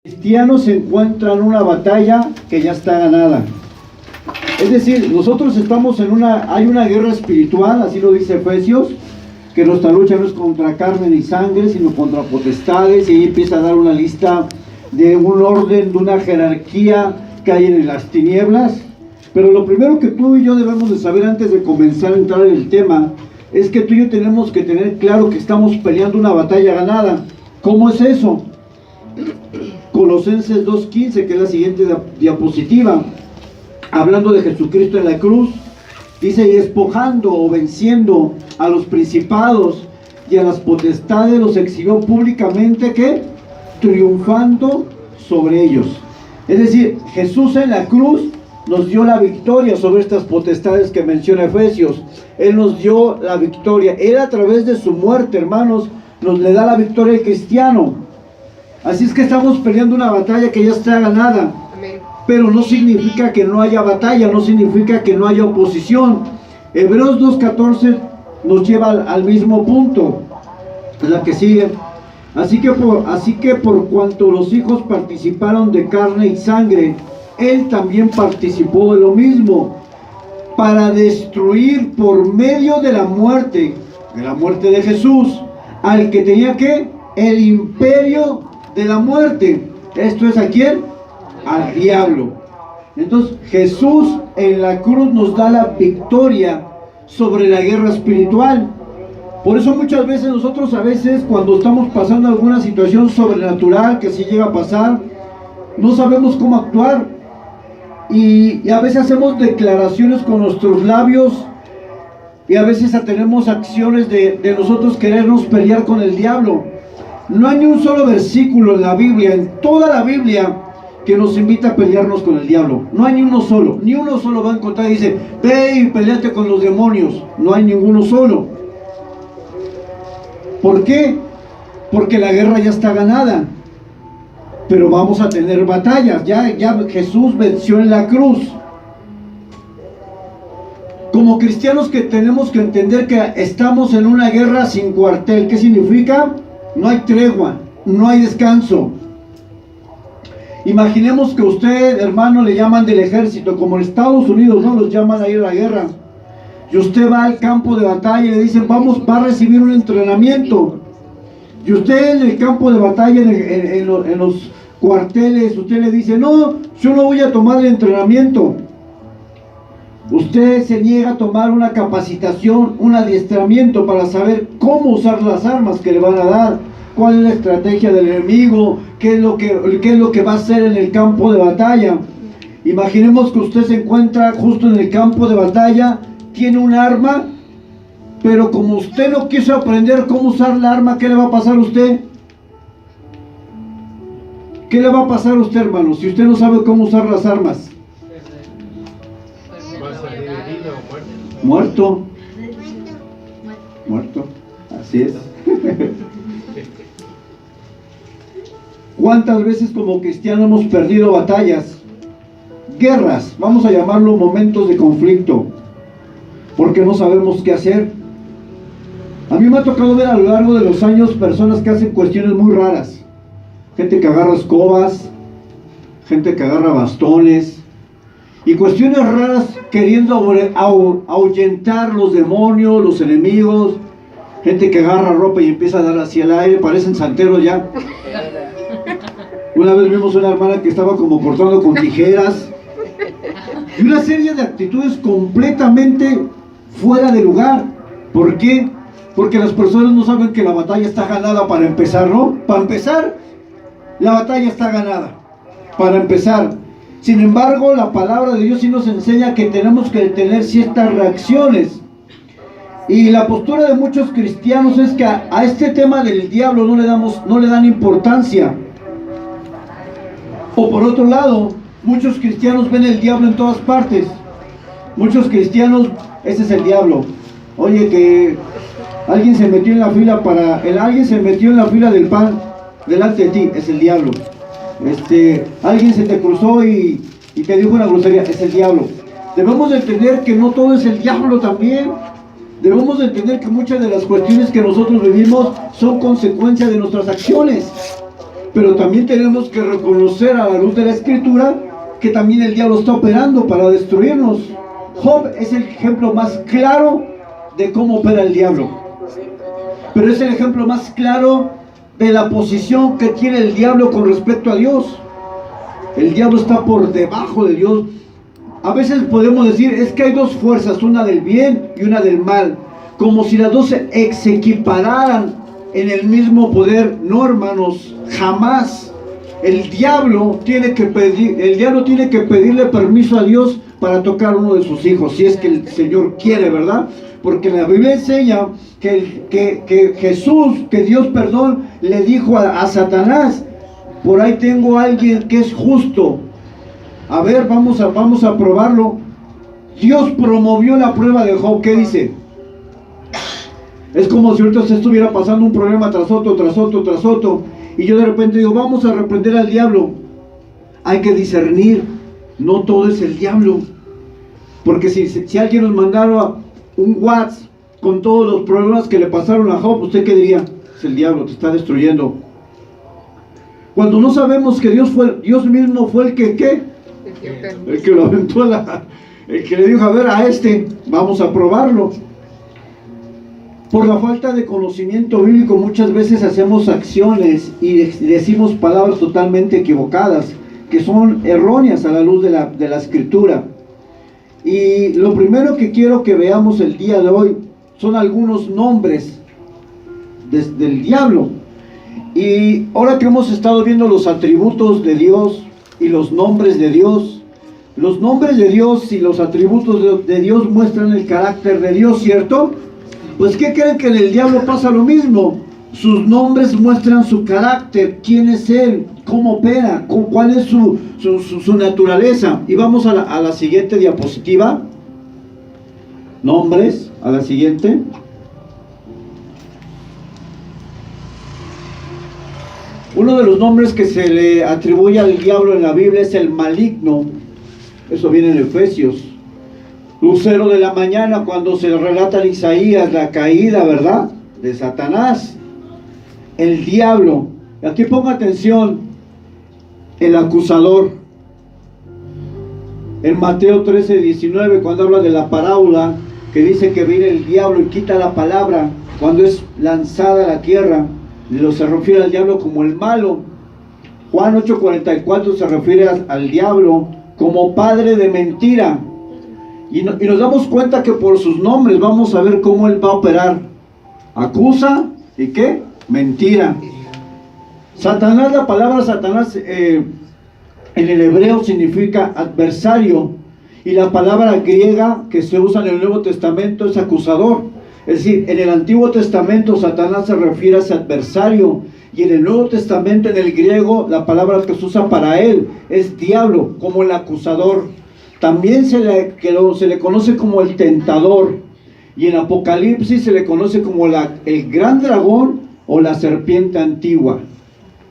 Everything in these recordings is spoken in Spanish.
Cristianos se encuentran en una batalla que ya está ganada. Es decir, nosotros estamos hay una guerra espiritual, así lo dice Efesios, que nuestra lucha no es contra carne ni sangre, sino contra potestades, y ahí empieza a dar una lista de un orden, de una jerarquía que hay en las tinieblas. Pero lo primero que tú y yo debemos de saber antes de comenzar a entrar en el tema, es que tú y yo tenemos que tener claro que estamos peleando una batalla ganada. ¿Cómo es eso? Colosenses 2:15, que es la siguiente diapositiva, hablando de Jesucristo en la cruz, dice: y despojando o venciendo a los principados y a las potestades, los exhibió públicamente, ¿qué? Triunfando sobre ellos. Es decir, Jesús en la cruz nos dio la victoria sobre estas potestades que menciona Efesios. Él nos dio la victoria. Él, a través de su muerte, hermanos, nos le da la victoria al cristiano. Así es que estamos peleando una batalla que ya está ganada. Amén. Pero no significa que no haya batalla, no significa que no haya oposición. Hebreos 2:14 nos lleva al mismo punto, la que sigue. Así que por cuanto los hijos participaron de carne y sangre, Él también participó de lo mismo, para destruir por medio de la muerte de Jesús, al que tenía que el imperio de la muerte. Esto es, ¿a quién? Al diablo. Entonces Jesús en la cruz nos da la victoria sobre la guerra espiritual. Por eso muchas veces nosotros, a veces cuando estamos pasando alguna situación sobrenatural que si llega a pasar, no sabemos cómo actuar, y a veces hacemos declaraciones con nuestros labios, y a veces tenemos acciones de nosotros querernos pelear con el diablo. No hay ni un solo versículo en la Biblia, en toda la Biblia, que nos invita a pelearnos con el diablo. No hay ni uno solo va a encontrar y dice: ve y peleate con los demonios. No hay ninguno solo. ¿Por qué? Porque la guerra ya está ganada, pero vamos a tener batallas. Ya Jesús venció en la cruz. Como cristianos, que tenemos que entender que estamos en una guerra sin cuartel. ¿Qué significa? No hay tregua, no hay descanso. Imaginemos que usted, hermano, le llaman del ejército, como en Estados Unidos, ¿no? Los llaman a ir a la guerra. Y usted va al campo de batalla y le dicen: va a recibir un entrenamiento. Y usted en el campo de batalla, en los cuarteles, usted le dice: no, yo no voy a tomar el entrenamiento. Usted se niega a tomar una capacitación, un adiestramiento para saber cómo usar las armas que le van a dar, cuál es la estrategia del enemigo, qué es lo que va a hacer en el campo de batalla. Imaginemos que usted se encuentra justo en el campo de batalla, tiene un arma, pero como usted no quiso aprender cómo usar la arma, ¿qué le va a pasar a usted? ¿Qué le va a pasar a usted, hermano, si usted no sabe cómo usar las armas? Muerto, así es. ¿Cuántas veces como cristianos hemos perdido batallas, guerras, vamos a llamarlo momentos de conflicto, porque no sabemos qué hacer? A mí me ha tocado ver a lo largo de los años personas que hacen cuestiones muy raras. Gente que agarra escobas, gente que agarra bastones, y cuestiones raras, queriendo ahuyentar los demonios, los enemigos. Gente que agarra ropa y empieza a dar hacia el aire, parecen santeros ya. Una vez vimos una hermana que estaba como cortando con tijeras, y una serie de actitudes completamente fuera de lugar. ¿Por qué? Porque las personas no saben que la batalla está ganada para empezar, ¿no? Para empezar, la batalla está ganada, para empezar. Sin embargo, la palabra de Dios sí nos enseña que tenemos que tener ciertas reacciones. Y la postura de muchos cristianos es que a este tema del diablo no le dan importancia. O por otro lado, muchos cristianos ven el diablo en todas partes. Muchos cristianos: ese es el diablo. Oye, que alguien se metió en la fila del pan delante de ti, es el diablo. Alguien se te cruzó y te dijo una grosería, es el diablo. Debemos de entender que no todo es el diablo también. Debemos de entender que muchas de las cuestiones que nosotros vivimos son consecuencia de nuestras acciones. Pero también tenemos que reconocer a la luz de la Escritura que también el diablo está operando para destruirnos. Job es el ejemplo más claro de cómo opera el diablo. Pero es el ejemplo más claro de la posición que tiene el diablo con respecto a Dios. El diablo está por debajo de Dios. A veces podemos decir, es que hay dos fuerzas, una del bien y una del mal, como si las dos se equipararan en el mismo poder. No, hermanos, jamás. El diablo tiene que pedirle permiso a Dios para tocar a uno de sus hijos, si es que el Señor quiere, ¿verdad? Porque la Biblia enseña que Jesús, que Dios, perdón, le dijo a Satanás: por ahí tengo a alguien que es justo. A ver, vamos a probarlo. Dios promovió la prueba de Job. ¿Qué dice? Es como si ahorita se estuviera pasando un problema tras otro, tras otro, tras otro, y yo de repente digo, vamos a reprender al diablo. Hay que discernir, no todo es el diablo. Porque si alguien nos mandara un WhatsApp con todos los problemas que le pasaron a Job, ¿usted qué diría? Es el diablo, te está destruyendo. Cuando no sabemos que Dios mismo fue el que, ¿qué? El que lo aventó el que le dijo, a ver, vamos a probarlo. Por la falta de conocimiento bíblico muchas veces hacemos acciones y decimos palabras totalmente equivocadas, que son erróneas a la luz de la Escritura. Y lo primero que quiero que veamos el día de hoy son algunos nombres del diablo. Y ahora que hemos estado viendo los atributos de Dios y los nombres de Dios, los nombres de Dios y los atributos de Dios muestran el carácter de Dios, ¿cierto? Pues ¿qué creen? Que en el diablo pasa lo mismo. Sus nombres muestran su carácter, quién es él, cómo opera, cuál es su naturaleza. Y vamos a la siguiente diapositiva. Nombres, a la siguiente. Uno de los nombres que se le atribuye al diablo en la Biblia es el maligno. Eso viene en Efesios. Lucero de la mañana, cuando se relata en Isaías la caída, ¿verdad?, de Satanás. El diablo. Aquí ponga atención. El acusador. En Mateo 13:19, cuando habla de la parábola, que dice que viene el diablo y quita la palabra cuando es lanzada a la tierra, se refiere al diablo como el malo. Juan 8:44 se refiere al diablo como padre de mentira. Y nos damos cuenta que por sus nombres vamos a ver cómo él va a operar. Acusa, ¿y qué? Mentira. Satanás, la palabra Satanás en el hebreo significa adversario. Y la palabra griega que se usa en el Nuevo Testamento es acusador. Es decir, en el Antiguo Testamento Satanás se refiere a ese adversario. Y en el Nuevo Testamento, en el griego, la palabra que se usa para él es diablo, como el acusador. También se le conoce como el tentador. Y en Apocalipsis se le conoce como el gran dragón o la serpiente antigua.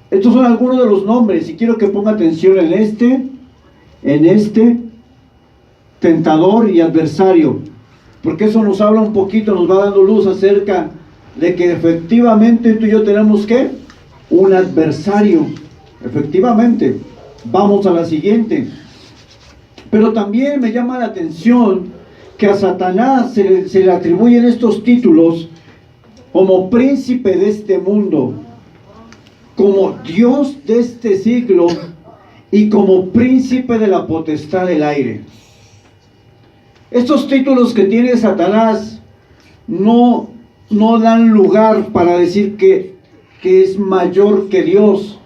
Estos son algunos de los nombres. Y quiero que ponga atención en este tentador y adversario. Porque eso nos habla un poquito, nos va dando luz acerca de que efectivamente tú y yo tenemos ¿qué? Un adversario. Efectivamente. Vamos a la siguiente. Pero también me llama la atención que a Satanás se le atribuyen estos títulos como príncipe de este mundo, como Dios de este siglo y como príncipe de la potestad del aire. Estos títulos que tiene Satanás no dan lugar para decir que es mayor que Dios.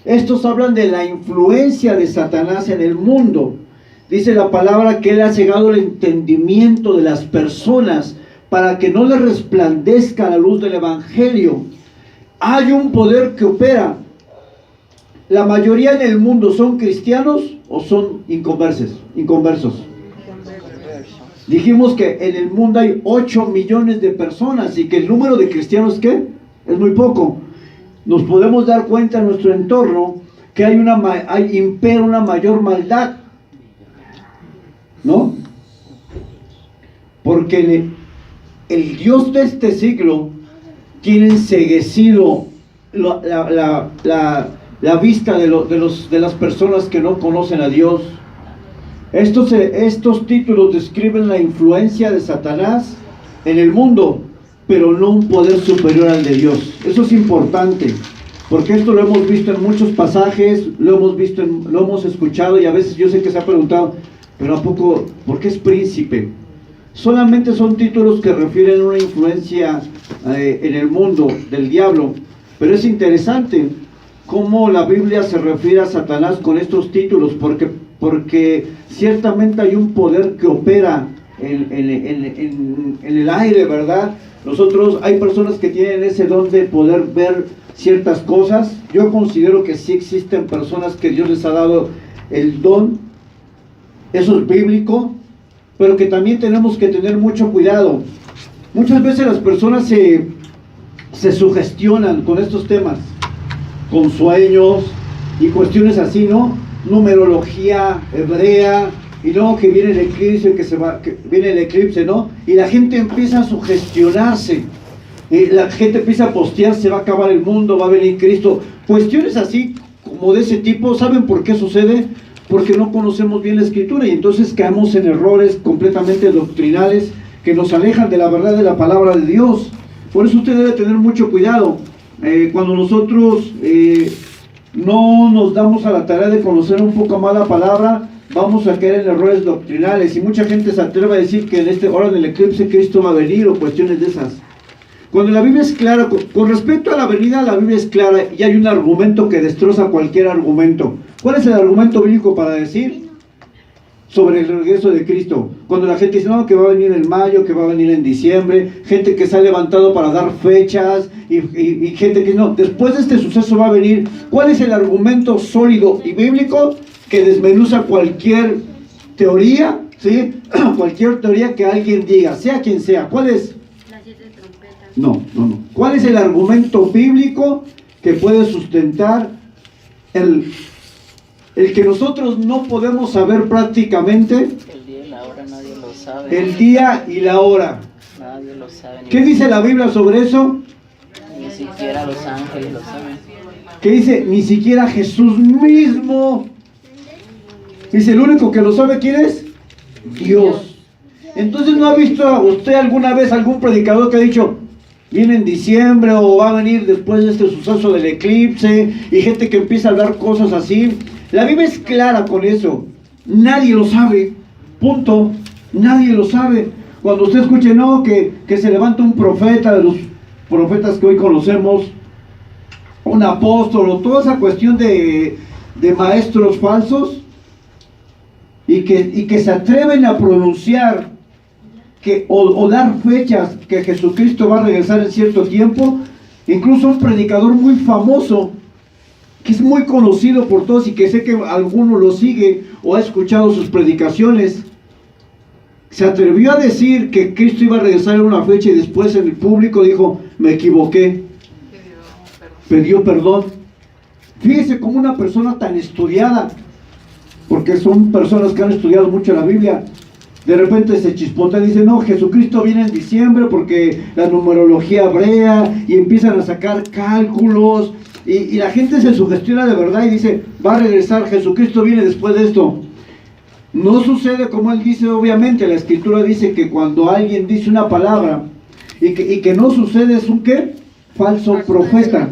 Estos hablan de la influencia de Satanás en el mundo. Dice la palabra que él ha cegado el entendimiento de las personas para que no les resplandezca la luz del Evangelio. Hay un poder que opera. La mayoría en el mundo son cristianos o son inconversos. Dijimos que en el mundo hay 8 millones de personas y que el número de cristianos ¿qué? Es muy poco. Nos podemos dar cuenta en nuestro entorno que impera una mayor maldad, ¿no? Porque el Dios de este siglo tiene enceguecido la vista de las personas que no conocen a Dios. Estos títulos describen la influencia de Satanás en el mundo, pero no un poder superior al de Dios. Eso es importante, porque esto lo hemos visto en muchos pasajes, lo hemos escuchado, y a veces yo sé que se ha preguntado, pero ¿a poco? ¿Por qué es príncipe? Solamente son títulos que refieren a una influencia en el mundo del diablo, pero es interesante cómo la Biblia se refiere a Satanás con estos títulos, porque ciertamente hay un poder que opera en el aire, ¿verdad? Hay personas que tienen ese don de poder ver ciertas cosas. Yo considero que sí existen personas que Dios les ha dado el don, eso es bíblico, pero que también tenemos que tener mucho cuidado. Muchas veces las personas se sugestionan con estos temas, con sueños y cuestiones así, ¿no? Numerología hebrea, y luego que viene el eclipse, viene el eclipse, ¿no? Y la gente empieza a sugestionarse, y la gente empieza a postear, se va a acabar el mundo, va a venir Cristo, cuestiones así como de ese tipo. ¿Saben por qué sucede? Porque no conocemos bien la Escritura, y entonces caemos en errores completamente doctrinales que nos alejan de la verdad de la palabra de Dios. Por eso usted debe tener mucho cuidado. Cuando nosotros no nos damos a la tarea de conocer un poco más la palabra, vamos a caer en errores doctrinales, y mucha gente se atreve a decir que en esta hora del eclipse Cristo va a venir, o cuestiones de esas. Cuando la Biblia es clara, con respecto a la venida, la Biblia es clara, y hay un argumento que destroza cualquier argumento. ¿Cuál es el argumento bíblico para decir sobre el regreso de Cristo? Cuando la gente dice, no, que va a venir en mayo, que va a venir en diciembre, gente que se ha levantado para dar fechas, y gente que no, después de este suceso va a venir. ¿Cuál es el argumento sólido y bíblico que desmenuza cualquier teoría, ¿sí? Cualquier teoría que alguien diga, sea quien sea? ¿Cuál es? Las 7 trompetas. No. ¿Cuál es el argumento bíblico que puede sustentar el que nosotros no podemos saber prácticamente? El día y la hora nadie lo sabe. El día y la hora. Nadie lo sabe. ¿Qué dice la Biblia sobre eso? Ni siquiera los ángeles lo saben. ¿Qué dice? Ni siquiera Jesús mismo. Dice, el único que lo sabe, ¿quién es? Dios. Entonces, ¿no ha visto usted alguna vez algún predicador que ha dicho, viene en diciembre, o va a venir después de este suceso del eclipse, y gente que empieza a hablar cosas así? La Biblia es clara con eso. Nadie lo sabe. Punto. Nadie lo sabe. Cuando usted escuche, no, que se levanta un profeta de los profetas que hoy conocemos, un apóstol, o toda esa cuestión de maestros falsos, y que se atreven a pronunciar o dar fechas que Jesucristo va a regresar en cierto tiempo. Incluso un predicador muy famoso, que es muy conocido por todos, y que sé que alguno lo sigue o ha escuchado sus predicaciones, se atrevió a decir que Cristo iba a regresar en una fecha, y después en el público dijo, me equivoqué, pidió perdón. Fíjese cómo una persona tan estudiada, porque son personas que han estudiado mucho la Biblia, de repente se chispota y dice, no, Jesucristo viene en diciembre porque la numerología hebrea, y empiezan a sacar cálculos, y la gente se sugestiona de verdad y dice, va a regresar, Jesucristo viene después de esto. No sucede como él dice. Obviamente la Escritura dice que cuando alguien dice una palabra y que no sucede, es un ¿qué? Falso profeta,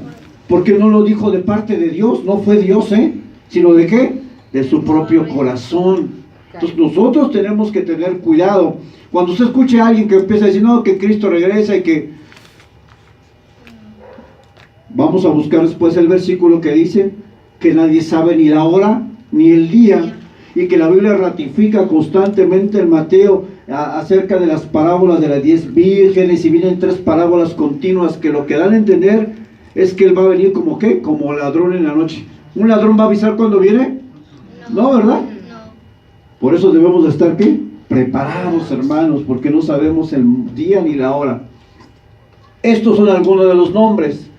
porque no lo dijo de parte de Dios, no fue Dios, sino de ¿qué? De su propio corazón. Entonces nosotros tenemos que tener cuidado. Cuando usted escuche a alguien que empieza a decir, no, que Cristo regresa, y que... Vamos a buscar después el versículo que dice que nadie sabe ni la hora ni el día, y que la Biblia ratifica constantemente en Mateo acerca de las parábolas de las 10 vírgenes, y vienen 3 parábolas continuas que lo que dan a entender es que Él va a venir como ¿qué? Como ladrón en la noche. ¿Un ladrón va a avisar cuando viene? No, ¿verdad? Por eso debemos de estar ¿qué? Preparados, hermanos, porque no sabemos el día ni la hora. Estos son algunos de los nombres.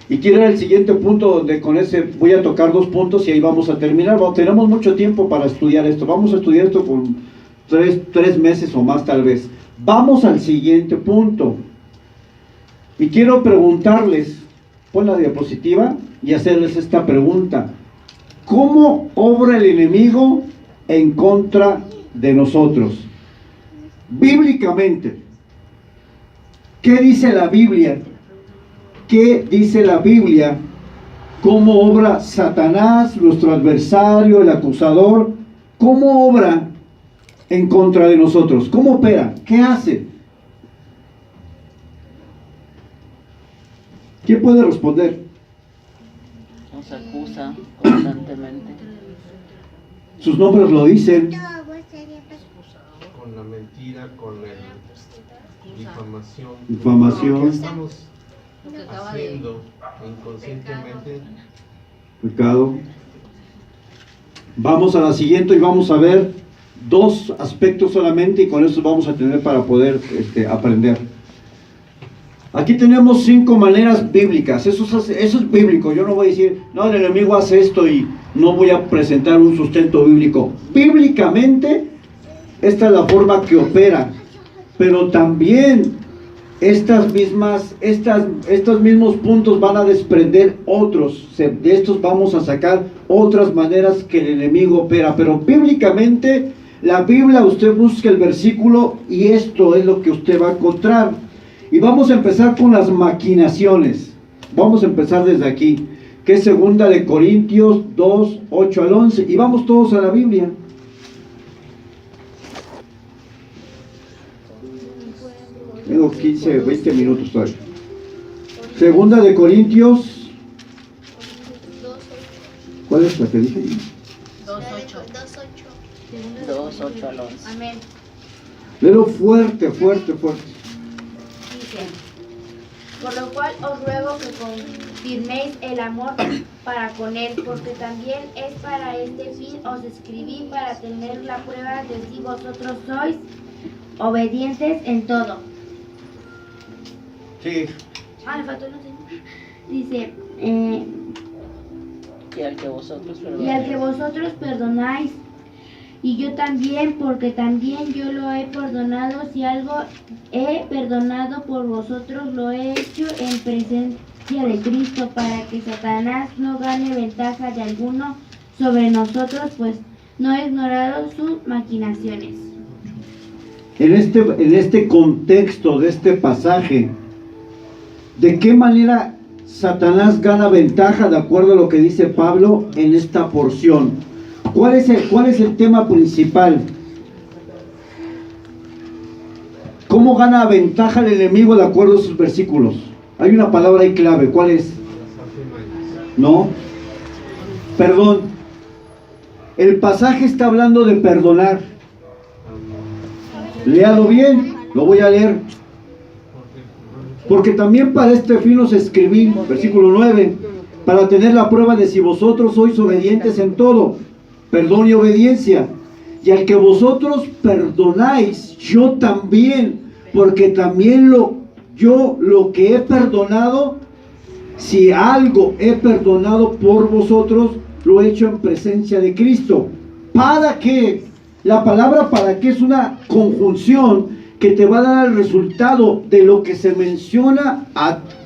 Y quiero ir al siguiente punto, donde con ese voy a tocar 2 puntos y ahí vamos a terminar. Tenemos mucho tiempo para estudiar esto. Vamos a estudiar esto por 3 meses o más tal vez. Vamos al siguiente punto. Y quiero preguntarles, pon la diapositiva y hacerles esta pregunta. ¿Cómo obra el enemigo en contra de nosotros? Bíblicamente, ¿qué dice la Biblia? ¿Qué dice la Biblia? ¿Cómo obra Satanás, nuestro adversario, el acusador? ¿Cómo obra en contra de nosotros? ¿Cómo opera? ¿Qué hace? ¿Quién puede responder? Nos acusa constantemente. Sus nombres lo dicen. Con la mentira, con la difamación. Difamación. Estamos haciendo inconscientemente. Pecado. Vamos a la siguiente y vamos a ver dos aspectos solamente y con eso vamos a tener para poder aprender. Aquí tenemos 5 maneras bíblicas. Eso es bíblico. Yo no voy a decir, no, el enemigo hace esto y no voy a presentar un sustento bíblico. Bíblicamente, esta es la forma que opera. Pero también estos mismos puntos van a desprender otros. De estos vamos a sacar otras maneras que el enemigo opera. Pero bíblicamente, la Biblia, usted busca el versículo y esto es lo que usted va a encontrar. Y vamos a empezar con las maquinaciones. Vamos a empezar desde aquí, que es 2 de Corintios 2, 8 al 11. Y vamos todos a la Biblia. Tengo 15, 20 minutos todavía. 2 de Corintios. ¿Cuál es la que dije? 2:8 al 11. Amén. Pero fuerte, fuerte, fuerte. Dice: por lo cual os ruego que confirméis el amor para con él, porque también es para este fin os escribí, para tener la prueba de si vosotros sois obedientes en todo. Sí. Me faltó el último. Dice, Y al que vosotros y al que vosotros perdonáis, y yo también, porque también yo lo he perdonado. Si algo he perdonado por vosotros, lo he hecho en presencia de Cristo, para que Satanás no gane ventaja de alguno sobre nosotros, pues no he ignorado sus maquinaciones. En este contexto de este pasaje, ¿de qué manera Satanás gana ventaja de acuerdo a lo que dice Pablo en esta porción? ¿Cuál es el tema principal? ¿Cómo gana ventaja el enemigo de acuerdo a sus versículos? Hay una palabra ahí clave. ¿Cuál es? No. Perdón. El pasaje está hablando de perdonar. Léalo bien. Lo voy a leer. Porque también para este fin os escribí, versículo 9, para tener la prueba de si vosotros sois obedientes en todo. Perdón y obediencia. Y al que vosotros perdonáis, yo también, porque también yo lo que he perdonado, si algo he perdonado por vosotros, lo he hecho en presencia de Cristo. ¿Para qué? La palabra para qué es una conjunción que te va a dar el resultado de lo que se menciona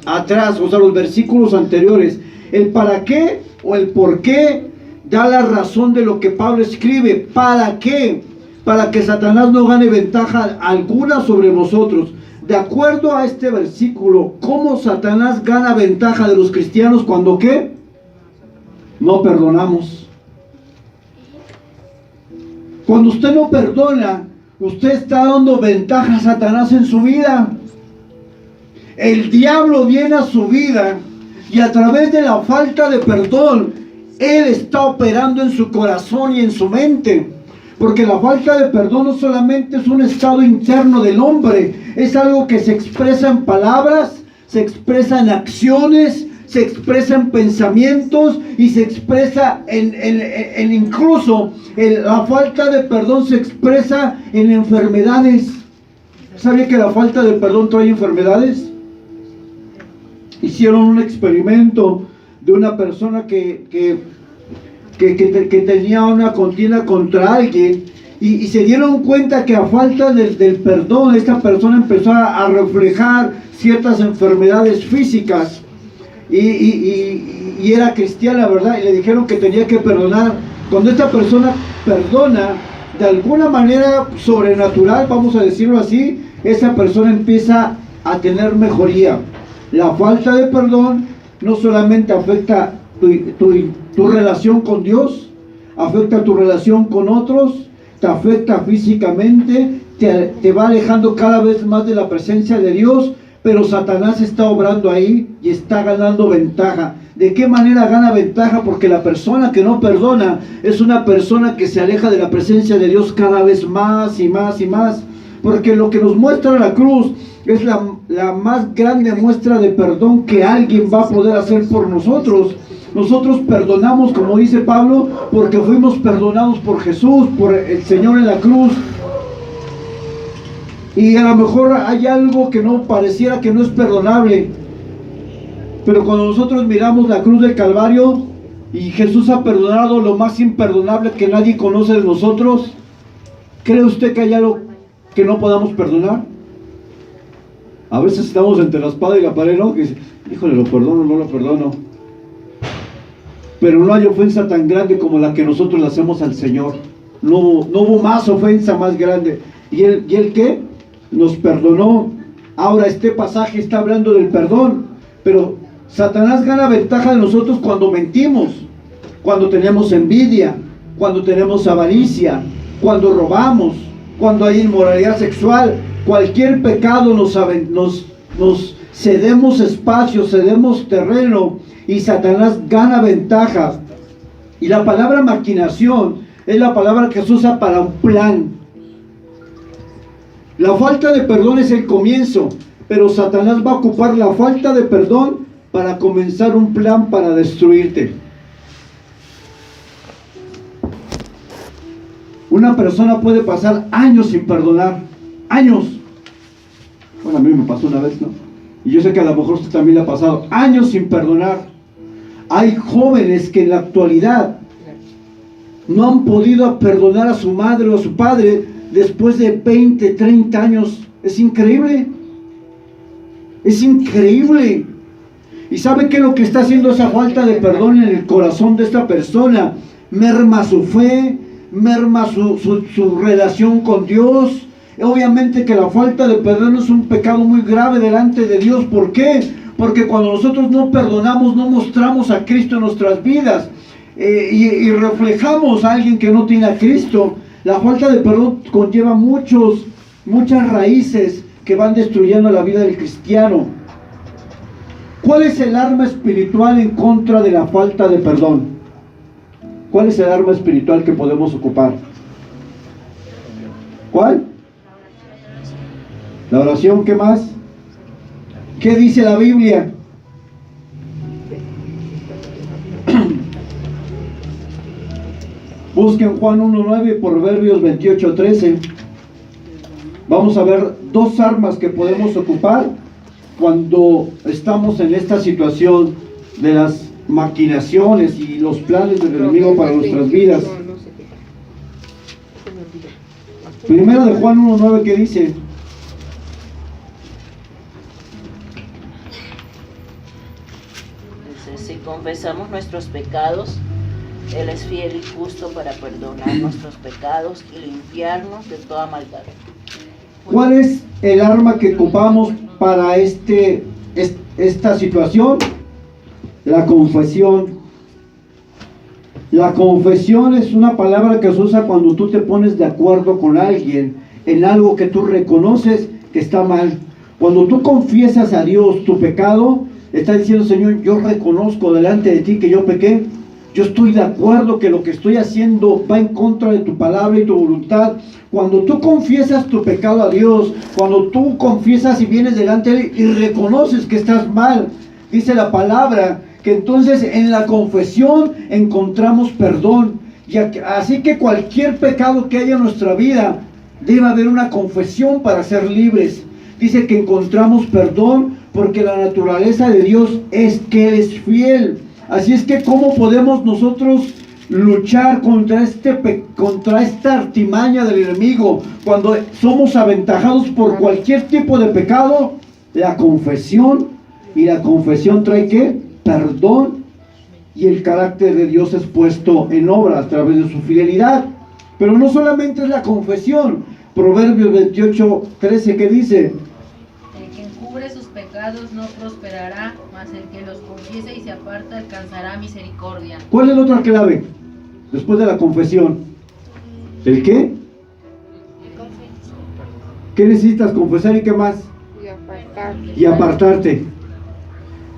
atrás, o sea, los versículos anteriores. El para qué o el por qué da la razón de lo que Pablo escribe. ¿Para qué? Para que Satanás no gane ventaja alguna sobre vosotros. De acuerdo a este versículo, ¿cómo Satanás gana ventaja de los cristianos cuando qué? No perdonamos. Cuando usted no perdona, usted está dando ventaja a Satanás en su vida. El diablo viene a su vida y a través de la falta de perdón, él está operando en su corazón y en su mente. Porque la falta de perdón no solamente es un estado interno del hombre, es algo que se expresa en palabras, se expresa en acciones, se expresa en pensamientos y se expresa en incluso la falta de perdón se expresa en enfermedades. ¿Sabía que la falta de perdón trae enfermedades? Hicieron un experimento de una persona que tenía una contienda contra alguien y se dieron cuenta que a falta del perdón esta persona empezó a reflejar ciertas enfermedades físicas. y era cristiana, ¿verdad? Y le dijeron que tenía que perdonar. Cuando esta persona perdona, de alguna manera sobrenatural, vamos a decirlo así, esa persona empieza a tener mejoría. La falta de perdón no solamente afecta tu relación con Dios, afecta tu relación con otros, te afecta físicamente, te va alejando cada vez más de la presencia de Dios, pero Satanás está obrando ahí y está ganando ventaja. ¿De qué manera gana ventaja? Porque la persona que no perdona es una persona que se aleja de la presencia de Dios cada vez más y más y más. Porque lo que nos muestra la cruz es la más grande muestra de perdón que alguien va a poder hacer por nosotros. Nosotros perdonamos, como dice Pablo, porque fuimos perdonados por Jesús, por el Señor en la cruz. Y a lo mejor hay algo que no pareciera que no es perdonable, pero cuando nosotros miramos la cruz del Calvario y Jesús ha perdonado lo más imperdonable que nadie conoce de nosotros, ¿cree usted que hay algo que no podamos perdonar? A veces estamos entre la espada y la pared, ¿no? Que dice, híjole, lo perdono, no lo perdono. Pero no hay ofensa tan grande como la que nosotros le hacemos al Señor. No hubo más ofensa más grande. ¿Y él qué? Nos perdonó. Ahora este pasaje está hablando del perdón, pero Satanás gana ventaja de nosotros cuando mentimos, cuando tenemos envidia, cuando tenemos avaricia, cuando robamos, cuando hay inmoralidad sexual. Cualquier pecado nos cedemos espacio, cedemos terreno y Satanás gana ventaja. Y la palabra maquinación es la palabra que se usa para un plan. La falta de perdón es el comienzo, pero Satanás va a ocupar la falta de perdón para comenzar un plan para destruirte. Una persona puede pasar años sin perdonar, años. Bueno, a mí me pasó una vez, ¿no? Y yo sé que a lo mejor usted también le ha pasado, años sin perdonar. Hay jóvenes que en la actualidad no han podido perdonar a su madre o a su padre después de 20, 30 años. Es increíble. Es increíble. ¿Y sabe qué es lo que está haciendo esa falta de perdón en el corazón de esta persona? Merma su fe, merma su relación con Dios. Obviamente que la falta de perdón es un pecado muy grave delante de Dios. ¿Por qué? Porque cuando nosotros no perdonamos, no mostramos a Cristo en nuestras vidas y reflejamos a alguien que no tiene a Cristo. La falta de perdón conlleva muchas raíces que van destruyendo la vida del cristiano. ¿Cuál es el arma espiritual en contra de la falta de perdón? ¿Cuál es el arma espiritual que podemos ocupar? ¿Cuál? La oración, ¿qué más? ¿Qué dice la Biblia? Busquen Juan 1:9 y Proverbios 28:13. Vamos a ver dos armas que podemos ocupar cuando estamos en esta situación de las maquinaciones y los planes del enemigo para nuestras vidas. Primero de Juan 1:9, ¿qué dice? Si confesamos nuestros pecados, Él es fiel y justo para perdonar nuestros pecados y limpiarnos de toda maldad. ¿Cuál es el arma que ocupamos para esta situación? La confesión. La confesión es una palabra que se usa cuando tú te pones de acuerdo con alguien en algo que tú reconoces que está mal. Cuando tú confiesas a Dios tu pecado, estás diciendo: Señor, yo reconozco delante de ti que yo pequé. Yo estoy de acuerdo que lo que estoy haciendo va en contra de tu palabra y tu voluntad. Cuando tú confiesas tu pecado a Dios, cuando tú confiesas y vienes delante de Él y reconoces que estás mal, dice la palabra que entonces en la confesión encontramos perdón. Y así que cualquier pecado que haya en nuestra vida, debe haber una confesión para ser libres. Dice que encontramos perdón porque la naturaleza de Dios es que Él es fiel. Así es que ¿cómo podemos nosotros luchar contra esta artimaña del enemigo cuando somos aventajados por cualquier tipo de pecado? La confesión. ¿Y la confesión trae qué? perdón y el carácter de Dios es puesto en obra a través de su fidelidad. Pero no solamente es la confesión. Proverbios 28:13, ¿qué dice? El que encubre sus pecados no prosperará, mas el que los confiesa y se aparta alcanzará misericordia. ¿Cuál es la otra clave después de la confesión? ¿El qué? ¿Qué necesitas confesar y qué más? Y apartarte.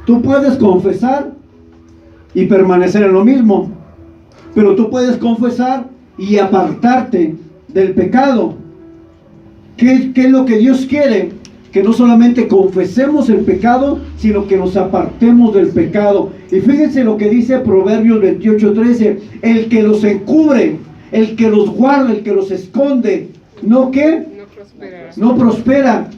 Tú puedes confesar y permanecer en lo mismo, pero tú puedes confesar y apartarte del pecado. ¿Qué es lo que Dios quiere? Que no solamente confesemos el pecado, sino que nos apartemos del pecado. Y fíjense lo que dice Proverbios 28:13: el que los encubre, el que los guarda, el que los esconde, ¿no qué? No prospera.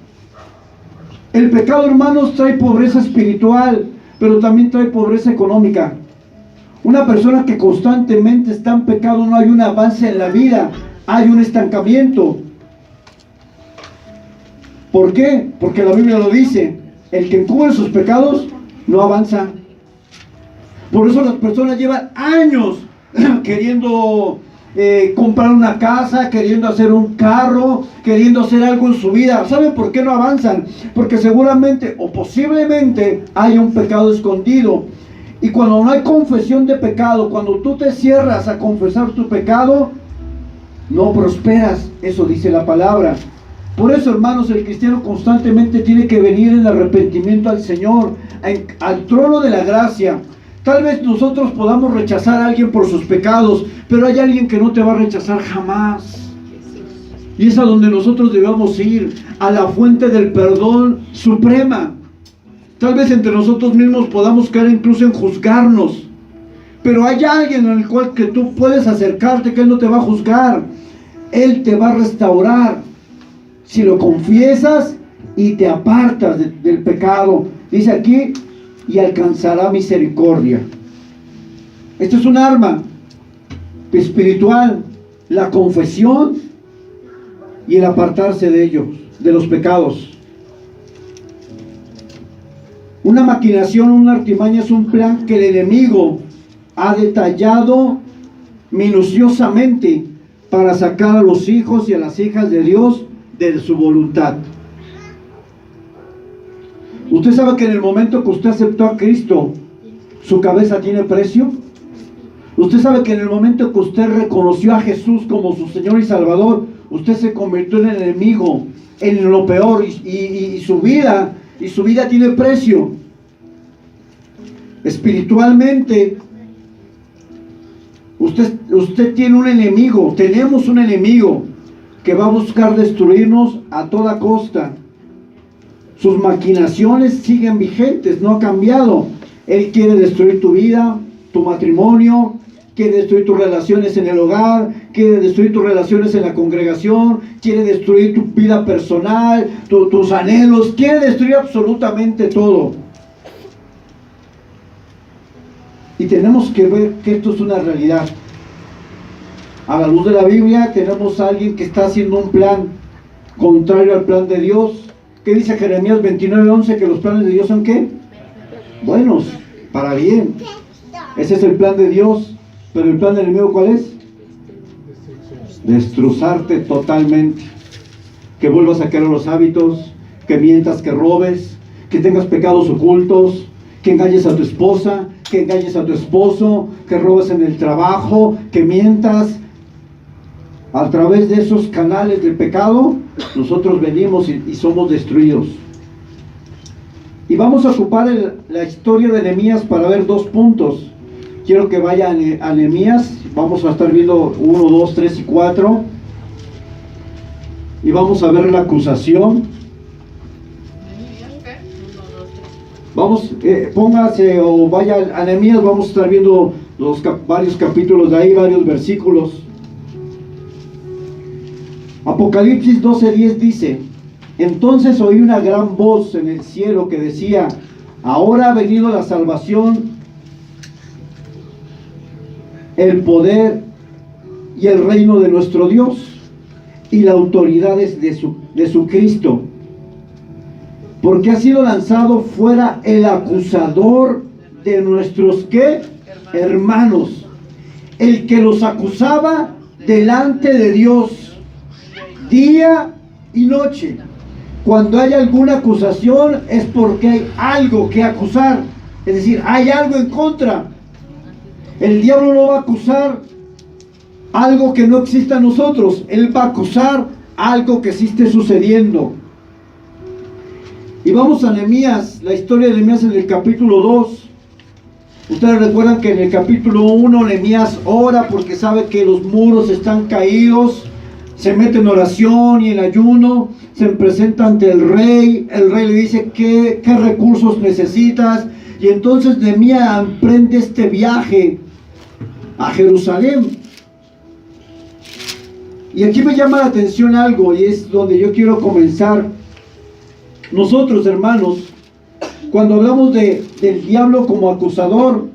El pecado, hermanos, trae pobreza espiritual, pero también trae pobreza económica. Una persona que constantemente está en pecado, no hay un avance en la vida, hay un estancamiento. ¿Por qué? Porque la Biblia lo dice: el que encubre sus pecados no avanza. Por eso las personas llevan años queriendo comprar una casa, queriendo hacer un carro, queriendo hacer algo en su vida. ¿Saben por qué no avanzan? Porque seguramente o posiblemente hay un pecado escondido. Y cuando no hay confesión de pecado, cuando tú te cierras a confesar tu pecado, no prosperas. Eso dice la palabra. Por eso, hermanos, el cristiano constantemente tiene que venir en arrepentimiento al Señor, al trono de la gracia. Tal vez nosotros podamos rechazar a alguien por sus pecados, pero hay alguien que no te va a rechazar jamás. Y es a donde nosotros debemos ir, a la fuente del perdón suprema. Tal vez entre nosotros mismos podamos caer incluso en juzgarnos, pero hay alguien en el cual que tú puedes acercarte, que Él no te va a juzgar. Él te va a restaurar si lo confiesas y te apartas del pecado. Dice aquí: y alcanzará misericordia. Esto es un arma espiritual, la confesión y el apartarse de ellos, de los pecados. Una maquinación, una artimaña es un plan que el enemigo ha detallado minuciosamente para sacar a los hijos y a las hijas de Dios de su voluntad. ¿Usted sabe que en el momento que usted aceptó a Cristo, su cabeza tiene precio? ¿Usted sabe que en el momento que usted reconoció a Jesús como su Señor y Salvador, usted se convirtió en el enemigo, en lo peor, y su vida tiene precio? Espiritualmente, usted tiene un enemigo, tenemos un enemigo que va a buscar destruirnos a toda costa. Sus maquinaciones siguen vigentes, no ha cambiado. Él quiere destruir tu vida, tu matrimonio, quiere destruir tus relaciones en el hogar, quiere destruir tus relaciones en la congregación, quiere destruir tu vida personal, tus anhelos, quiere destruir absolutamente todo. Y tenemos que ver que esto es una realidad. A la luz de la Biblia tenemos a alguien que está haciendo un plan contrario al plan de Dios. ¿Qué dice Jeremías 29:11? Que los planes de Dios son ¿qué? Buenos, para bien. Ese es el plan de Dios. Pero el plan del enemigo, ¿cuál es? Destrozarte totalmente. Que vuelvas a caer en los hábitos, que mientas, que robes, que tengas pecados ocultos, que engañes a tu esposa, que engañes a tu esposo, que robes en el trabajo, que mientas. A través de esos canales del pecado, nosotros venimos y somos destruidos. Y vamos a ocupar la historia de Nehemías para ver dos puntos. Quiero que vayan a Nehemías. Vamos a estar viendo 1, 2, 3 y 4. Y vamos a ver la acusación. Vamos, póngase o vaya a Nehemías. Vamos a estar viendo varios capítulos de ahí, varios versículos. Apocalipsis 12:10 dice: entonces oí una gran voz en el cielo que decía: ahora ha venido la salvación, el poder y el reino de nuestro Dios y la autoridad de su Cristo, porque ha sido lanzado fuera el acusador de nuestros ¿qué? Hermanos, el que los acusaba delante de Dios día y noche. Cuando hay alguna acusación es porque hay algo que acusar, es decir, hay algo en contra. El diablo no va a acusar algo que no exista en nosotros, él va a acusar algo que sí esté sucediendo. Y vamos a Nehemías, la historia de Nehemías en el capítulo 2. Ustedes recuerdan que en el capítulo 1 Nehemías ora porque sabe que los muros están caídos, se mete en oración y en ayuno, se presenta ante el rey le dice qué recursos necesitas, y entonces Nehemías emprende este viaje a Jerusalén. Y aquí me llama la atención algo, y es donde yo quiero comenzar. Nosotros, hermanos, cuando hablamos del diablo como acusador,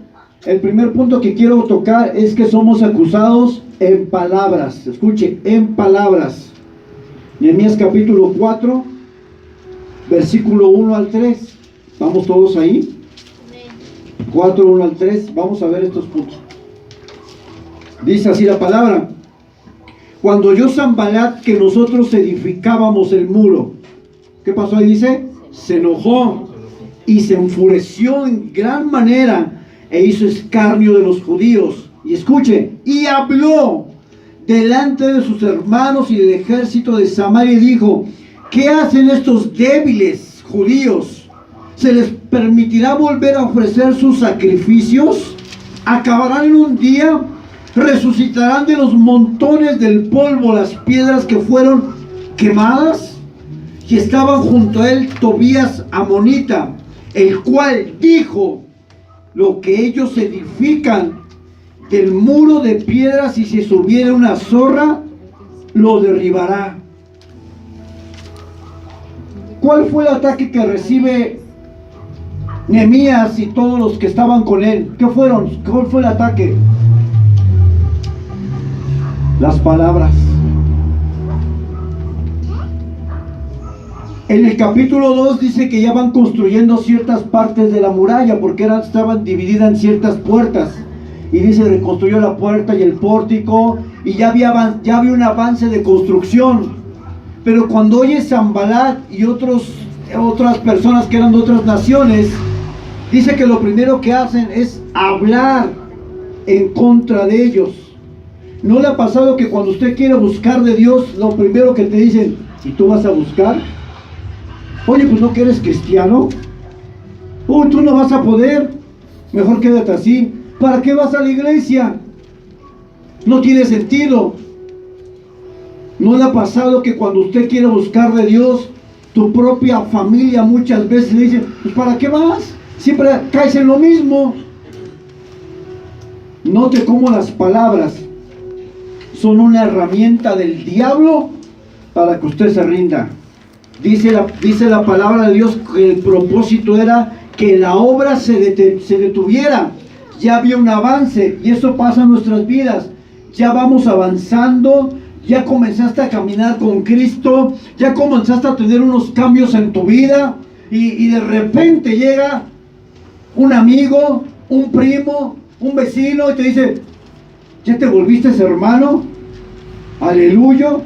el primer punto que quiero tocar es que somos acusados en palabras. Escuche, en palabras. Nehemías capítulo 4, versículo 1 al 3. ¿Vamos todos ahí? 4, 1 al 3. Vamos a ver estos puntos. Dice así la palabra: cuando oyó Sanballat que nosotros edificábamos el muro, ¿qué pasó ahí? Dice, se enojó y se enfureció en gran manera e hizo escarnio de los judíos. Y escuche, y habló delante de sus hermanos y del ejército de Samaria y dijo: ¿qué hacen estos débiles judíos? ¿Se les permitirá volver a ofrecer sus sacrificios? ¿Acabarán en un día? ¿Resucitarán de los montones del polvo las piedras que fueron quemadas? Y estaban junto a él Tobías amonita, el cual dijo: lo que ellos edifican del muro de piedras, y si subiera una zorra, lo derribará. ¿Cuál fue el ataque que recibe Nehemías y todos los que estaban con él? ¿Cuál fue el ataque? Las palabras. En el capítulo 2 dice que ya van construyendo ciertas partes de la muralla, porque estaban divididas en ciertas puertas. Y dice, reconstruyó la puerta y el pórtico, y ya había un avance de construcción. Pero cuando oye Sanballat y otras personas que eran de otras naciones, dice que lo primero que hacen es hablar en contra de ellos. ¿No le ha pasado que cuando usted quiere buscar de Dios, lo primero que te dicen: ¿y tú vas a buscar? Oye, pues no que eres cristiano. Uy, tú no vas a poder. Mejor quédate así. ¿Para qué vas a la iglesia? No tiene sentido. ¿No le ha pasado que cuando usted quiere buscar de Dios, tu propia familia muchas veces le dice: pues ¿para qué vas? Siempre caes en lo mismo. Note cómo las palabras son una herramienta del diablo para que usted se rinda. Dice la palabra de Dios que el propósito era que la obra se detuviera. Ya había un avance, y eso pasa en nuestras vidas. Ya vamos avanzando, ya comenzaste a caminar con Cristo, ya comenzaste a tener unos cambios en tu vida, y de repente llega un amigo, un primo, un vecino y te dice: ¿ya te volviste hermano? Aleluya.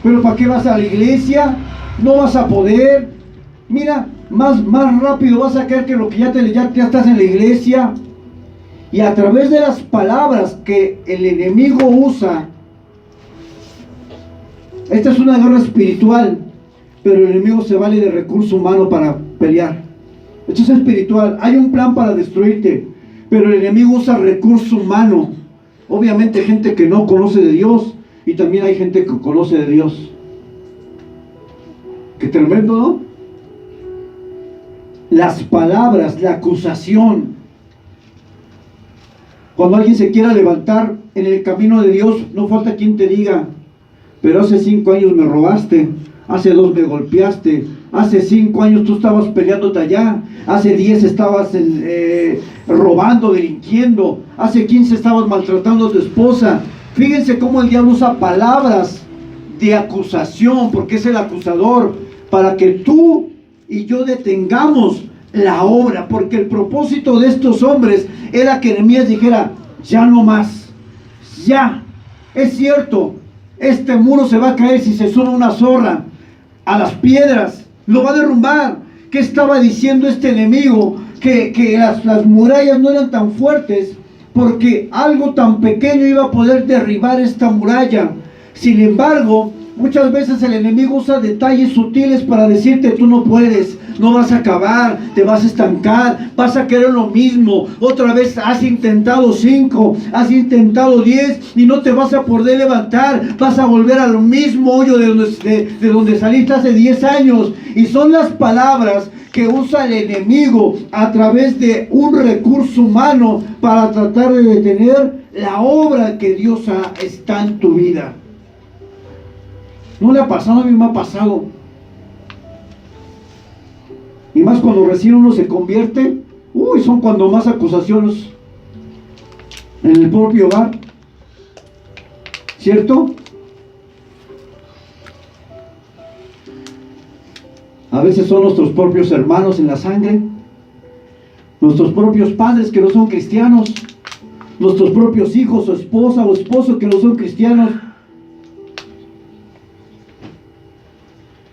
Pero ¿para qué vas a la iglesia? No vas a poder. Mira, más rápido vas a creer que lo que ya estás en la iglesia. Y a través de las palabras que el enemigo usa, esta es una guerra espiritual, pero el enemigo se vale de recurso humano para pelear. Esto es espiritual. Hay un plan para destruirte, pero el enemigo usa recurso humano. Obviamente gente que no conoce de Dios, y también hay gente que conoce de Dios. Qué tremendo, ¿no? Las palabras, la acusación. Cuando alguien se quiera levantar en el camino de Dios, no falta quien te diga: pero hace 5 años me robaste, hace 2 me golpeaste, hace 5 años tú estabas peleándote allá, hace 10 estabas robando, delinquiendo, hace 15 estabas maltratando a tu esposa. Fíjense cómo el diablo usa palabras de acusación, porque es el acusador, para que tú y yo detengamos la obra, porque el propósito de estos hombres era que Nehemías dijera, ya no más, ya, es cierto, este muro se va a caer si se sube una zorra a las piedras, lo va a derrumbar. ¿Qué estaba diciendo este enemigo? Que las murallas no eran tan fuertes, porque algo tan pequeño iba a poder derribar esta muralla. Sin embargo, muchas veces el enemigo usa detalles sutiles para decirte, tú no puedes, no vas a acabar, te vas a estancar, vas a querer lo mismo. Otra vez has intentado 5, has intentado 10 y no te vas a poder levantar. Vas a volver al mismo hoyo de donde saliste hace 10 años. Y son las palabras que usa el enemigo a través de un recurso humano para tratar de detener la obra que Dios está en tu vida. ¿No le ha pasado? A mí me ha pasado. Y más cuando recién uno se convierte, son cuando más acusaciones en el propio hogar, ¿cierto? A veces son nuestros propios hermanos en la sangre, nuestros propios padres que no son cristianos, nuestros propios hijos o esposa o esposo que no son cristianos.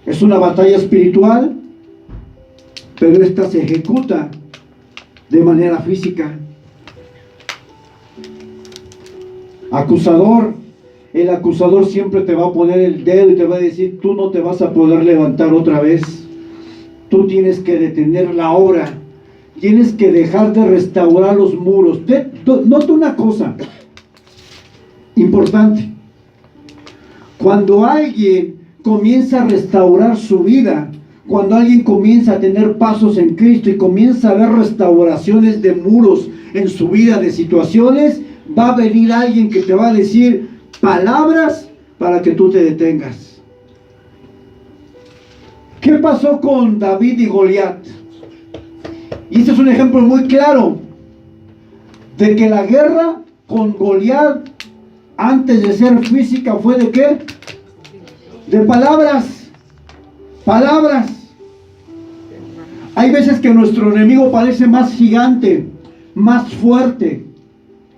Es una batalla espiritual, pero esta se ejecuta de manera física. Acusador, el acusador siempre te va a poner el dedo y te va a decir, tú no te vas a poder levantar otra vez. Tú tienes que detener la obra, tienes que dejar de restaurar los muros. Nota una cosa importante. Cuando alguien comienza a restaurar su vida, cuando alguien comienza a tener pasos en Cristo y comienza a ver restauraciones de muros en su vida, de situaciones, va a venir alguien que te va a decir palabras para que tú te detengas. ¿Qué pasó con David y Goliat? Y este es un ejemplo muy claro de que la guerra con Goliat, antes de ser física, fue ¿de qué? De palabras. Palabras. Hay veces que nuestro enemigo parece más gigante, más fuerte,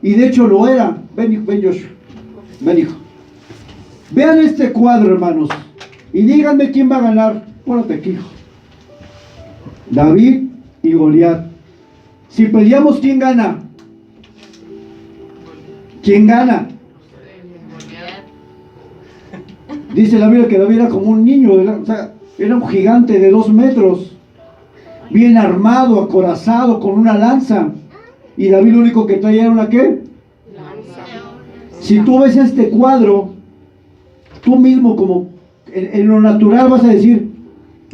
y de hecho lo era. Ven Joshua, ven hijo. Vean este cuadro, hermanos, y díganme quién va a ganar. Pórate aquí, hijo. David y Goliat. Si peleamos, ¿quién gana? ¿Quién gana? Dice la Biblia que David era como un niño, o sea, era un gigante de 2 metros, bien armado, acorazado, con una lanza. Y David lo único que traía era una ¿qué? Si tú ves este cuadro, tú mismo como en lo natural vas a decir,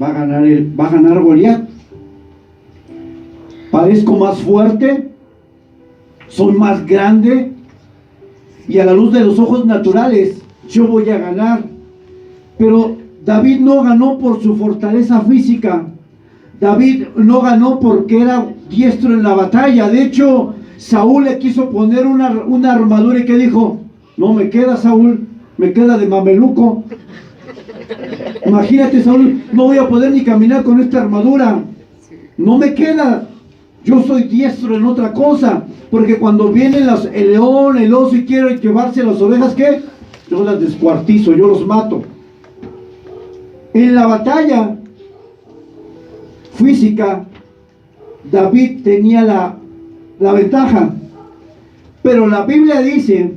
va a ganar Goliat. Parezco más fuerte, soy más grande, y a la luz de los ojos naturales, yo voy a ganar. Pero David no ganó por su fortaleza física. David no ganó porque era diestro en la batalla. De hecho, Saúl le quiso poner una armadura y que dijo, no me queda, Saúl, me queda de mameluco. Imagínate, Saúl, no voy a poder ni caminar con esta armadura, no me queda. Yo soy diestro en otra cosa, porque cuando viene el león, el oso y quiere llevarse las ovejas, ¿qué? Yo las descuartizo, yo los mato. En la batalla física, David tenía la ventaja, pero la Biblia dice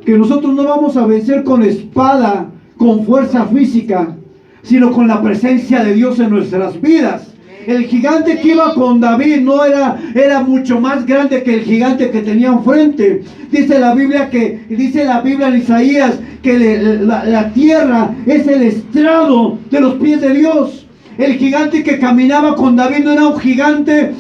que nosotros no vamos a vencer con espada, con fuerza física, sino con la presencia de Dios en nuestras vidas. El gigante que iba con David no era mucho más grande que el gigante que tenía enfrente. Dice la Biblia en Isaías que la tierra es el estrado de los pies de Dios. El gigante que caminaba con David no era un gigante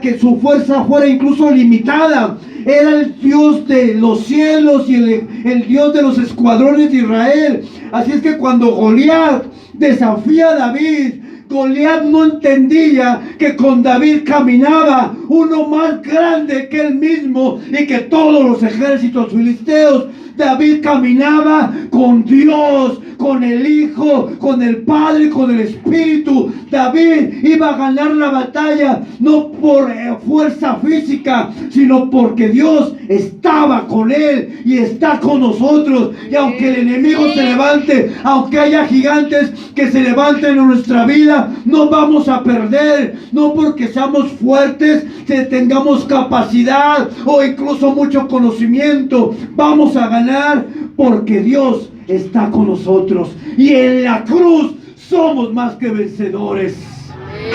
que su fuerza fuera incluso limitada. Era el Dios de los cielos y el Dios de los escuadrones de Israel. Así es que cuando Goliat desafía a David, Goliat no entendía que con David caminaba uno más grande que él mismo y que todos los ejércitos filisteos. David caminaba con Dios, con el Hijo, con el Padre, con el Espíritu. David iba a ganar la batalla no por fuerza física, sino porque Dios estaba con él y está con nosotros. Y aunque el enemigo se levante, aunque haya gigantes que se levanten en nuestra vida, no vamos a perder. No porque seamos fuertes, que tengamos capacidad o incluso mucho conocimiento. Vamos a ganar porque Dios está con nosotros. Y en la cruz somos más que vencedores.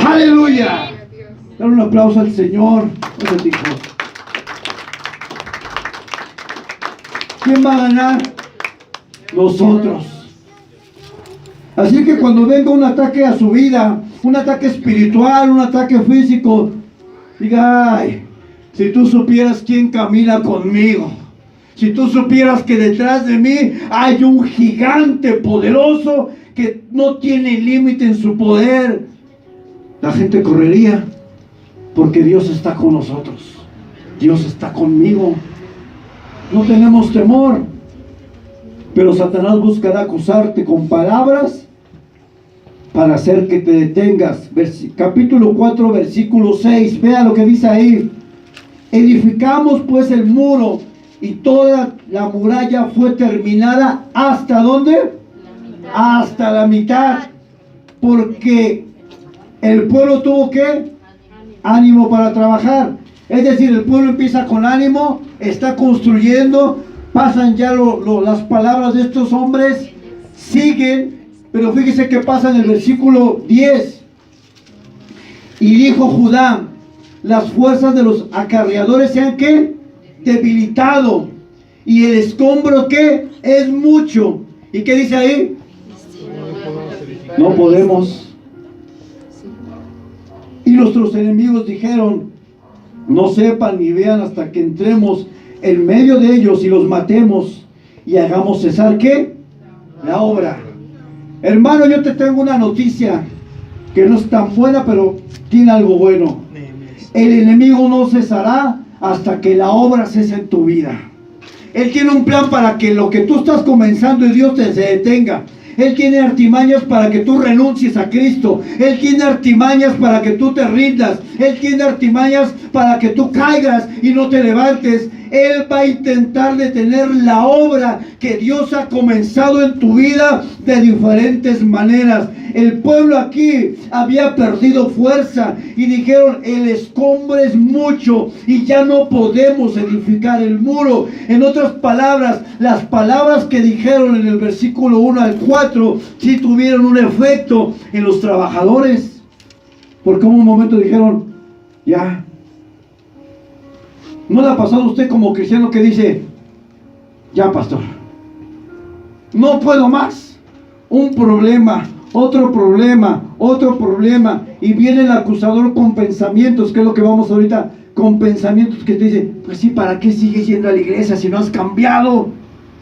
¡Aleluya! Dar un aplauso al Señor. ¿Quién va a ganar? Nosotros. Así que cuando venga un ataque a su vida, un ataque espiritual, un ataque físico, diga: ay, si tú supieras quién camina conmigo, si tú supieras que detrás de mí hay un gigante poderoso que no tiene límite en su poder, la gente correría, porque Dios está con nosotros. Dios está conmigo. No tenemos temor. Pero Satanás buscará acusarte con palabras para hacer que te detengas. Capítulo 4, versículo 6. Vea lo que dice ahí. Edificamos pues el muro, y toda la muralla fue terminada. ¿Hasta dónde? Hasta la mitad. Porque el pueblo tuvo ¿qué? Ánimo para trabajar. Es decir, el pueblo empieza con ánimo, está construyendo, pasan ya las palabras de estos hombres, siguen, pero fíjese que pasa en el versículo 10. Y dijo Judá: las fuerzas de los acarreadores se han ¿qué? Debilitado, y el escombro ¿qué? Es mucho. ¿Y qué dice ahí? No podemos. Y nuestros enemigos dijeron: no sepan ni vean hasta que entremos en medio de ellos y los matemos y hagamos cesar ¿qué? La obra. Hermano, yo te tengo una noticia que no es tan buena, pero tiene algo bueno. El enemigo no cesará hasta que la obra cese en tu vida. Él tiene un plan para que lo que tú estás comenzando y Dios se detenga. Él tiene artimañas para que tú renuncies a Cristo. Él tiene artimañas para que tú te rindas. Él tiene artimañas para que tú caigas y no te levantes. Él va a intentar detener la obra que Dios ha comenzado en tu vida de diferentes maneras. El pueblo aquí había perdido fuerza y dijeron: el escombro es mucho y ya no podemos edificar el muro. En otras palabras, las palabras que dijeron en el versículo 1 al 4 sí tuvieron un efecto en los trabajadores, porque en un momento dijeron: ya. ¿No le ha pasado a usted como cristiano que dice: ya, pastor, no puedo más? Un problema, otro problema, otro problema, y viene el acusador con pensamientos, que es lo que vamos ahorita, con pensamientos que te dicen: pues sí, ¿para qué sigues yendo a la iglesia si no has cambiado?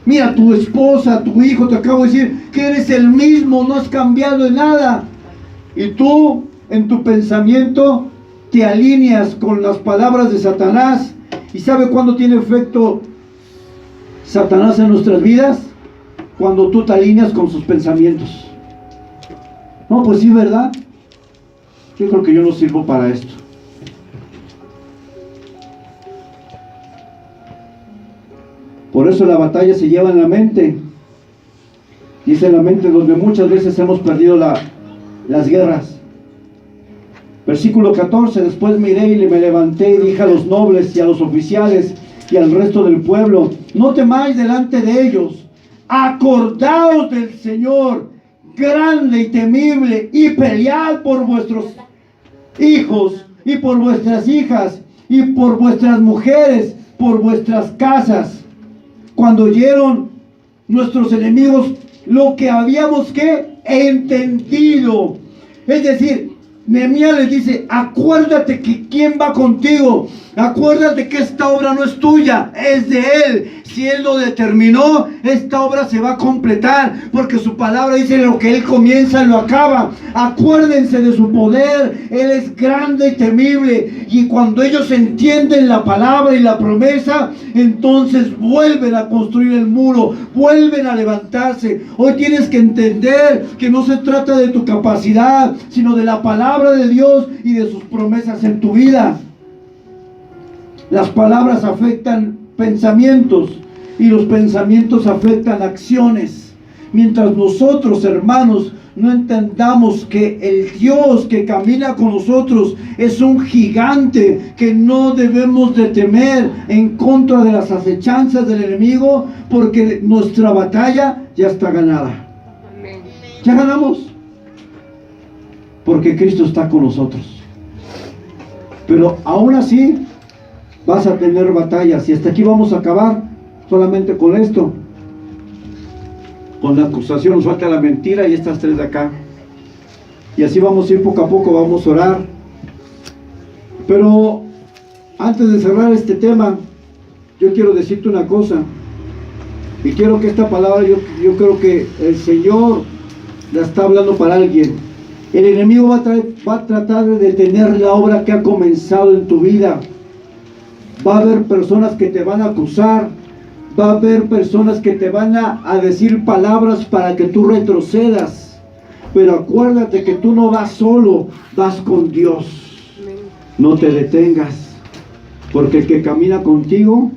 Mira, tu esposa, tu hijo, te acabo de decir que eres el mismo, no has cambiado en nada. Y tú, en tu pensamiento, te alineas con las palabras de Satanás. ¿Y sabe cuándo tiene efecto Satanás en nuestras vidas? Cuando tú te alineas con sus pensamientos. No, pues sí, ¿verdad? Yo creo que yo no sirvo para esto. Por eso la batalla se lleva en la mente. Y es en la mente donde muchas veces hemos perdido las guerras. Versículo 14: después miré y me levanté y dije a los nobles y a los oficiales y al resto del pueblo: no temáis delante de ellos, acordaos del Señor grande y temible, y pelead por vuestros hijos y por vuestras hijas y por vuestras mujeres, por vuestras casas. Cuando oyeron nuestros enemigos lo que habíamos ¿qué? Entendido, es decir, Nehemías les dice, acuérdate que quién va contigo, acuérdate que esta obra no es tuya, es de Él. Si Él lo determinó, esta obra se va a completar, porque su palabra dice, lo que Él comienza, lo acaba. Acuérdense de su poder, Él es grande y temible, y cuando ellos entienden la palabra y la promesa, entonces vuelven a construir el muro, vuelven a levantarse. Hoy tienes que entender que no se trata de tu capacidad, sino de la palabra de Dios y de sus promesas en tu vida. Las palabras afectan pensamientos y los pensamientos afectan acciones. Mientras nosotros, hermanos, no entendamos que el Dios que camina con nosotros es un gigante, que no debemos de temer en contra de las acechanzas del enemigo, porque nuestra batalla ya está ganada. Ya ganamos, porque Cristo está con nosotros. Pero aún así vas a tener batallas, y hasta aquí vamos a acabar solamente con esto, con la acusación. Nos falta la mentira y estas tres de acá, y así vamos a ir poco a poco, vamos a orar. Pero antes de cerrar este tema, yo quiero decirte una cosa, y quiero que esta palabra, yo creo que el Señor la está hablando para alguien. El enemigo va a tratar de detener la obra que ha comenzado en tu vida. Va a haber personas que te van a acusar, va a haber personas que te van a decir palabras para que tú retrocedas, pero acuérdate que tú no vas solo, vas con Dios. No te detengas, porque el que camina contigo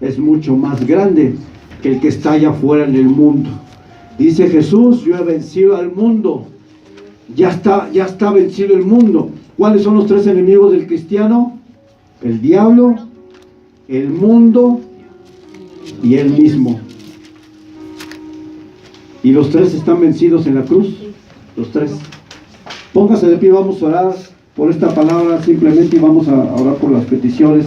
es mucho más grande que el que está allá afuera en el mundo. Dice Jesús, yo he vencido al mundo. Ya está vencido el mundo. ¿Cuáles son los tres enemigos del cristiano? El diablo, el mundo y él mismo. Y los tres están vencidos en la cruz. Los tres. Póngase de pie, vamos a orar por esta palabra simplemente, y vamos a orar por las peticiones.